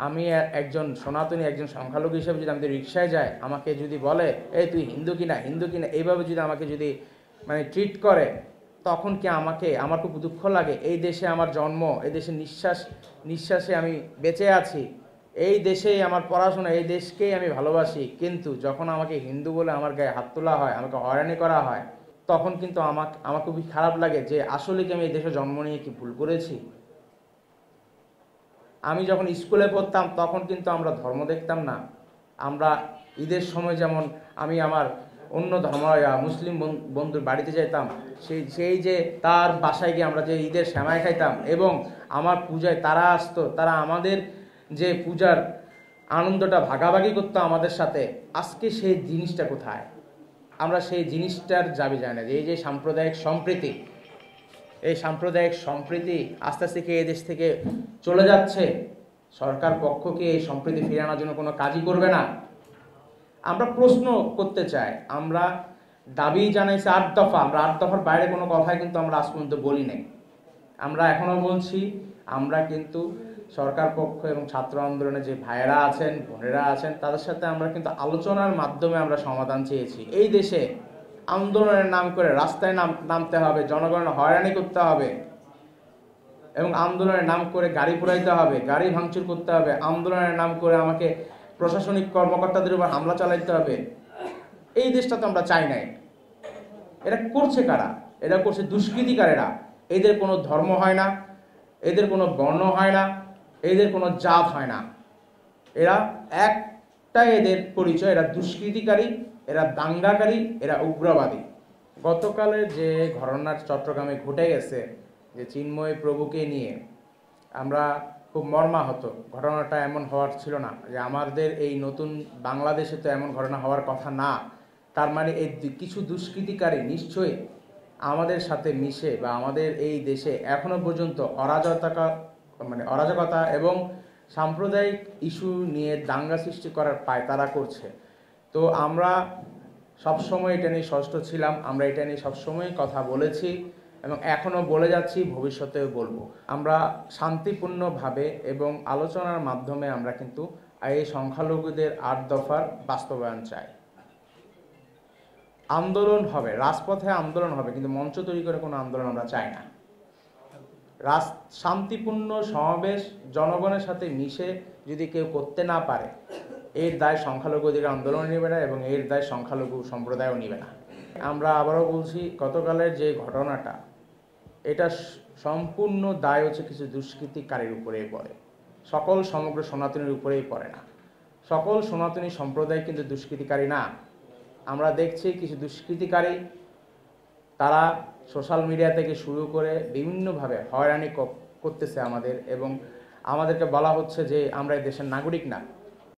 আমি একজন সনাতনী একজন সংখ্যালঘু হিসেবে যদি আমি রিক্সায় যাই, আমাকে যদি বলে এই তুই হিন্দু কিনা হিন্দু কিনা, এইভাবে যদি আমাকে যদি মানে ট্রিট করে, তখন কি আমার খুব দুঃখ লাগে। এই দেশে আমার জন্ম, এই দেশে নিঃশ্বাসে আমি বেঁচে আছি, এই দেশেই আমার পড়াশোনা, এই দেশকেই আমি ভালোবাসি, কিন্তু যখন আমাকে হিন্দু বলে আমার গায়ে হাত তোলা হয়, আমাকে হয়রানি করা হয়, তখন কিন্তু আমার খুবই খারাপ লাগে যে আসলে কি আমি এই দেশে জন্ম নিয়ে কি ভুল করেছি। আমি যখন স্কুলে পড়তাম তখন কিন্তু আমরা ধর্ম দেখতাম না। আমরা ঈদের সময় যেমন আমি আমার অন্য ধর্ম মুসলিম বন্ধুর বাড়িতে যেতাম, সেই যে তার বাসায় গিয়ে আমরা যে ঈদের সেমাই খাইতাম, এবং আমার পূজায় তারা আসতো, তারা আমাদের যে পূজার আনন্দটা ভাগাভাগি করতো আমাদের সাথে। আজকে সেই জিনিসটা কোথায়? আমরা সেই জিনিসটার দাবি জানি না। এই যে সাম্প্রদায়িক সম্প্রীতি, এই সাম্প্রদায়িক সম্প্রীতি আস্তে আস্তে কি এই দেশ থেকে চলে যাচ্ছে। সরকার পক্ষকে এই সম্প্রীতি ফিরিয়ে আনার জন্য কোনো কাজই করবে না। আমরা প্রশ্ন করতে চাই, আমরা দাবি জানাইছি ৮ দফা, আমরা ৮ দফার বাইরে কোনো কথাই কিন্তু আমরা আজ পর্যন্ত বলি নাই। আমরা এখনো বলছি, আমরা কিন্তু সরকার পক্ষ এবং ছাত্র আন্দোলনে যে ভাইয়েরা আছেন, বোনেরা আছেন, তাদের সাথে আমরা কিন্তু আলোচনার মাধ্যমে আমরা সমাধান চেয়েছি। এই দেশে আন্দোলনের নাম করে রাস্তায় নামতে হবে, জনগণের হয়রানি করতে হবে, এবং আন্দোলনের নাম করে গাড়ি পোড়াইতে হবে, গাড়ি ভাঙচুর করতে হবে, আন্দোলনের নাম করে আমাকে প্রশাসনিক কর্মকর্তাদের উপর হামলা চালাইতে হবে, এই দেশটা তো আমরা চাই নাই। এটা করছে কারা? এটা করছে দুষ্কৃতিকারেরা। এদের কোনো ধর্ম হয় না, এদের কোনো বর্ণ হয় না, এদের কোনো জাত হয় না, এরা একটাই এদের পরিচয়, এরা দুষ্কৃতিকারী, এরা দাঙ্গাকারী, এরা উগ্রবাদী। গতকালের যে ঘটনা চট্টগ্রামে ঘটে গেছে, যে চিন্ময় প্রভুকে নিয়ে, আমরা খুব মর্মাহত। ঘটনাটা এমন হওয়ার ছিল না, যে আমাদের এই নতুন বাংলাদেশে তো এমন ঘটনা হওয়ার কথা না। তার মানে এই কিছু দুষ্কৃতিকারী নিশ্চয়ই আমাদের সাথে মিশে বা আমাদের এই দেশে এখনো পর্যন্ত অরাজকতা এবং সাম্প্রদায়িক ইস্যু নিয়ে দাঙ্গা সৃষ্টি করার পায়তারা করছে। তো আমরা সবসময় এটা নিয়ে ষষ্ঠ ছিলাম, আমরা এটা নিয়ে সবসময় কথা বলেছি এবং এখনও বলে যাচ্ছি, ভবিষ্যতেও বলবো। আমরা শান্তিপূর্ণভাবে এবং আলোচনার মাধ্যমে আমরা কিন্তু এই সংখ্যালঘুদের ৮ দফার বাস্তবায়ন চাই। আন্দোলন হবে, রাজপথে আন্দোলন হবে, কিন্তু মঞ্চ তৈরি করে কোনো আন্দোলন আমরা চাই না। শান্তিপূর্ণ সমাবেশ জনগণের সাথে মিশে যদি কেউ করতে না পারে, এর দায় সংখ্যালঘু অধিকার আন্দোলন নেবে না এবং এর দায় সংখ্যালঘু সম্প্রদায়ও নেবে না। আমরা আবারও বলছি, গতকালের যে ঘটনাটা, এটা সম্পূর্ণ দায় হচ্ছে কিছু দুষ্কৃতিকারীর উপরেই পড়ে, সমগ্র সনাতনীর উপরেই পড়ে না। সকল সনাতনী সম্প্রদায় কিন্তু দুষ্কৃতিকারী না। আমরা দেখছি কিছু দুষ্কৃতিকারী, তারা সোশ্যাল মিডিয়া থেকে শুরু করে বিভিন্নভাবে হয়রানি করতেছে আমাদের, এবং আমাদেরকে বলা হচ্ছে যে আমরা এই দেশের নাগরিক না।